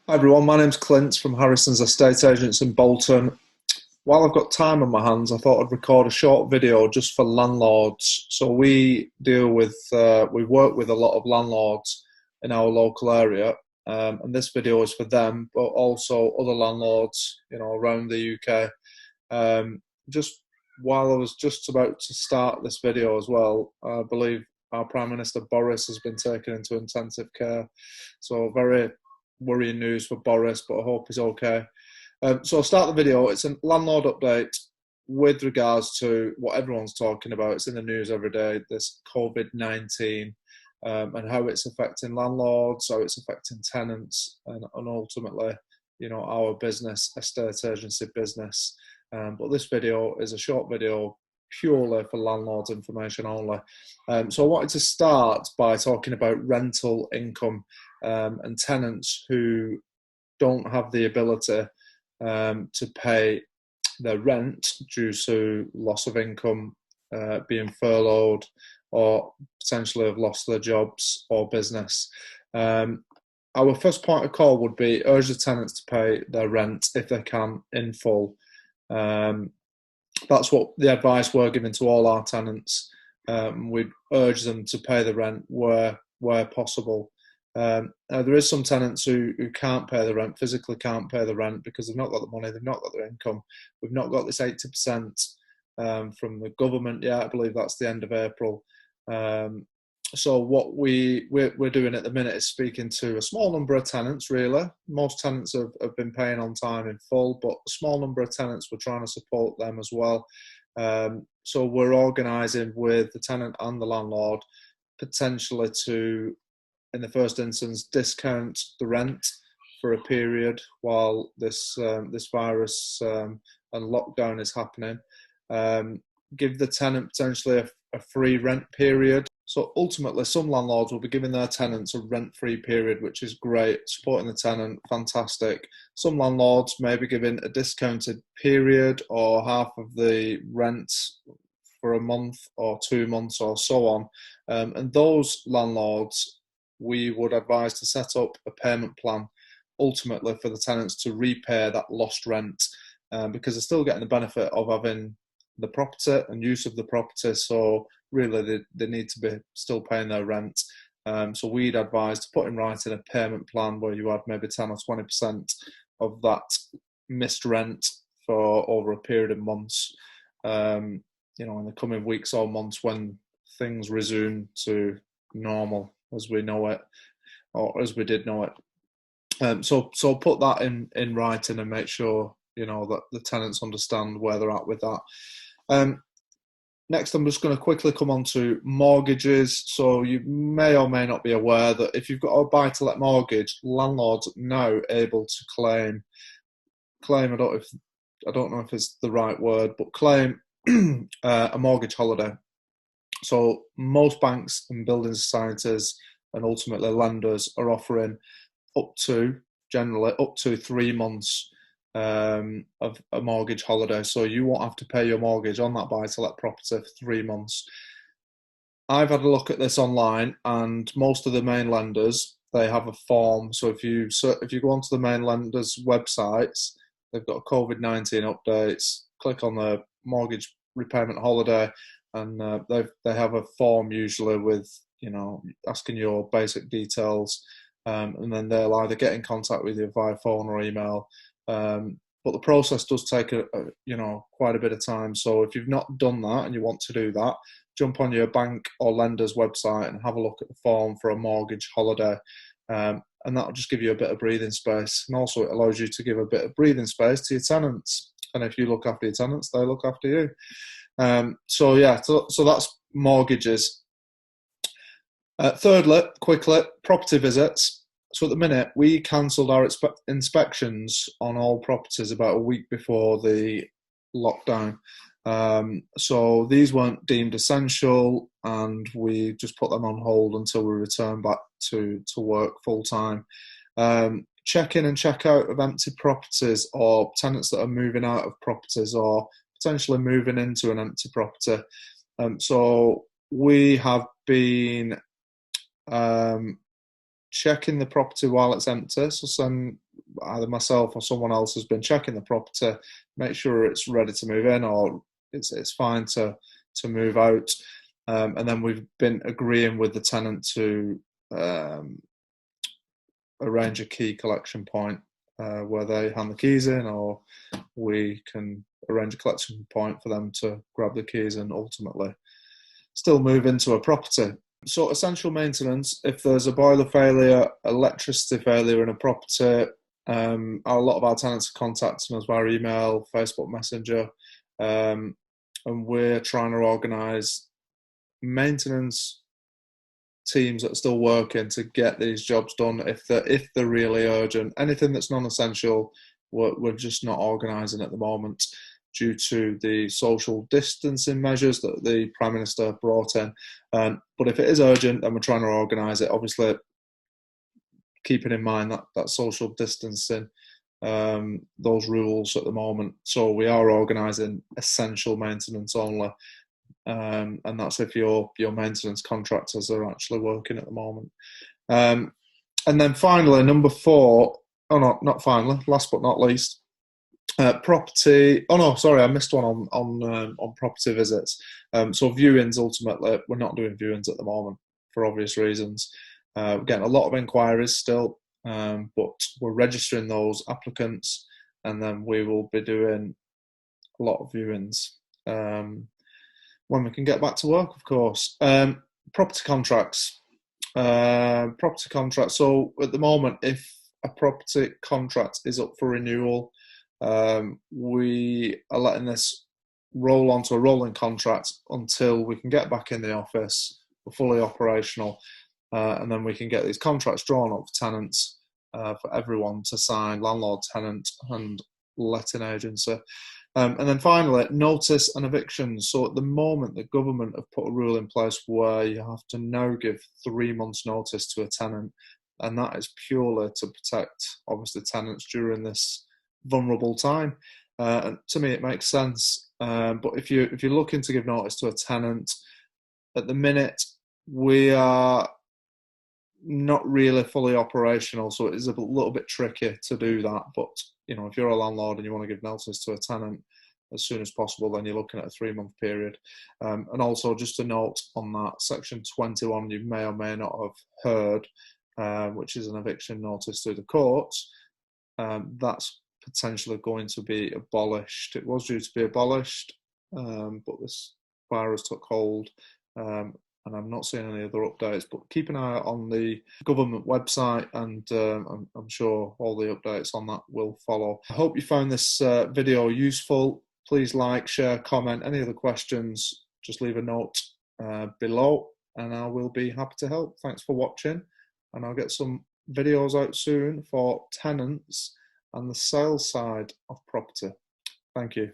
Hi everyone, my name's Clint from Harrison's Estate Agents in Bolton. While I've got time on my hands, I thought I'd record a short video just for landlords. So we work with a lot of landlords in our local area, and this video is for them, but also other landlords, around the UK. Just while I was just about to start this video as well, I believe our Prime Minister Boris has been taken into intensive care. So very worrying news for Boris, but I hope he's okay. So I'll start the video. It's a landlord update with regards to what everyone's talking about. It's in the news every day, this COVID-19, and how it's affecting landlords, how it's affecting tenants, and ultimately, our business, estate agency business. But this video is a short video purely for landlords information only. So I wanted to start by talking about rental income and tenants who don't have the ability to pay their rent due to loss of income, being furloughed, or potentially have lost their jobs or business. Our first point of call would be urge the tenants to pay their rent if they can in full. That's what the advice we're giving to all our tenants. We'd urge them to pay the rent where possible. There is some tenants who can't pay the rent, physically can't pay the rent because they've not got the money, they've not got their income. We've not got this 80% from the government yet. I believe that's the end of April. So what we're doing at the minute is speaking to a small number of tenants, really. Most tenants have been paying on time in full, but a small number of tenants, we're trying to support them as well. So we're organising with the tenant and the landlord potentially to, in the first instance, discount the rent for a period while this virus and lockdown is happening. Give the tenant potentially a free rent period. So ultimately, some landlords will be giving their tenants a rent-free period, which is great, supporting the tenant, fantastic. Some landlords may be giving a discounted period or half of the rent for a month or 2 months or so on. And those landlords, we would advise to set up a payment plan ultimately for the tenants to repay that lost rent, because they're still getting the benefit of having the property and use of the property. So really they need to be still paying their rent. So we'd advise to put in writing a payment plan where you add maybe 10 or 20% of that missed rent for over a period of months, in the coming weeks or months when things resume to normal as we know it, or as we did know it. So put that in writing and make sure that the tenants understand where they're at with that. Next, I'm just going to quickly come on to mortgages. So you may or may not be aware that if you've got a buy-to-let mortgage, landlords are now able to claim. I don't know if it's the right word, but claim a mortgage holiday. So most banks and building societies and ultimately lenders are offering generally up to 3 months of a mortgage holiday. So you won't have to pay your mortgage on that buy-to-let property for 3 months. I've had a look at this online, and most of the main lenders, they have a form. So if you go onto the main lenders' websites, they've got COVID-19 updates. Click on the mortgage repayment holiday, and they have a form usually with asking your basic details, and then they'll either get in contact with you via phone or email. But the process does take quite a bit of time. So if you've not done that and you want to do that, jump on your bank or lender's website and have a look at the form for a mortgage holiday. And that'll just give you a bit of breathing space. And also it allows you to give a bit of breathing space to your tenants. And if you look after your tenants, they look after you. So that's mortgages. Thirdly, quickly, property visits. So at the minute, we cancelled our inspections on all properties about a week before the lockdown. So these weren't deemed essential, and we just put them on hold until we return back to work full time. Check in and check out of empty properties or tenants that are moving out of properties or potentially moving into an empty property. So we have been checking the property while it's empty. So either myself or someone else has been checking the property, make sure it's ready to move in or it's fine to move out. And then we've been agreeing with the tenant to arrange a key collection point where they hand the keys in, or we can arrange a collection point for them to grab the keys and ultimately still move into a property. So essential maintenance, if there's a boiler failure, electricity failure in a property, a lot of our tenants are contacting us via email, Facebook Messenger, and we're trying to organise maintenance teams that are still working to get these jobs done if they're really urgent. Anything that's non-essential, we're just not organising at the moment due to the social distancing measures that the Prime Minister brought in. But if it is urgent, then we're trying to organise it, obviously keeping in mind that social distancing, those rules at the moment. So we are organising essential maintenance only. And that's if your maintenance contractors are actually working at the moment. And then finally, number 4, not finally, last but not least, property. Oh no, sorry, I missed one on property visits. So viewings, ultimately, we're not doing viewings at the moment for obvious reasons. We're getting a lot of inquiries still, but we're registering those applicants, and then we will be doing a lot of viewings when we can get back to work, of course. Property contracts. Property contracts. So at the moment, if a property contract is up for renewal, we are letting this roll onto a rolling contract until we can get back in the office, we're fully operational, and then we can get these contracts drawn up for tenants, for everyone to sign, landlord, tenant, and letting agency. And then finally, notice and evictions. So at the moment, the government have put a rule in place where you have to now give 3 months' notice to a tenant, and that is purely to protect, obviously, tenants during this vulnerable time. And to me, it makes sense. But if you're looking to give notice to a tenant, at the minute we are not really fully operational, so it is a little bit tricky to do that. But if you're a landlord and you want to give notice to a tenant as soon as possible, then you're looking at a 3-month period. And also, just a note on that, Section 21, you may or may not have heard, which is an eviction notice through the courts. That's potentially going to be abolished. It was due to be abolished, but this virus took hold, and I'm not seeing any other updates. But keep an eye on the government website, and I'm sure all the updates on that will follow. I hope you found this video useful. Please like, share, comment. Any other questions, just leave a note below, and I will be happy to help. Thanks for watching, and I'll get some videos out soon for tenants and the sales side of property. Thank you.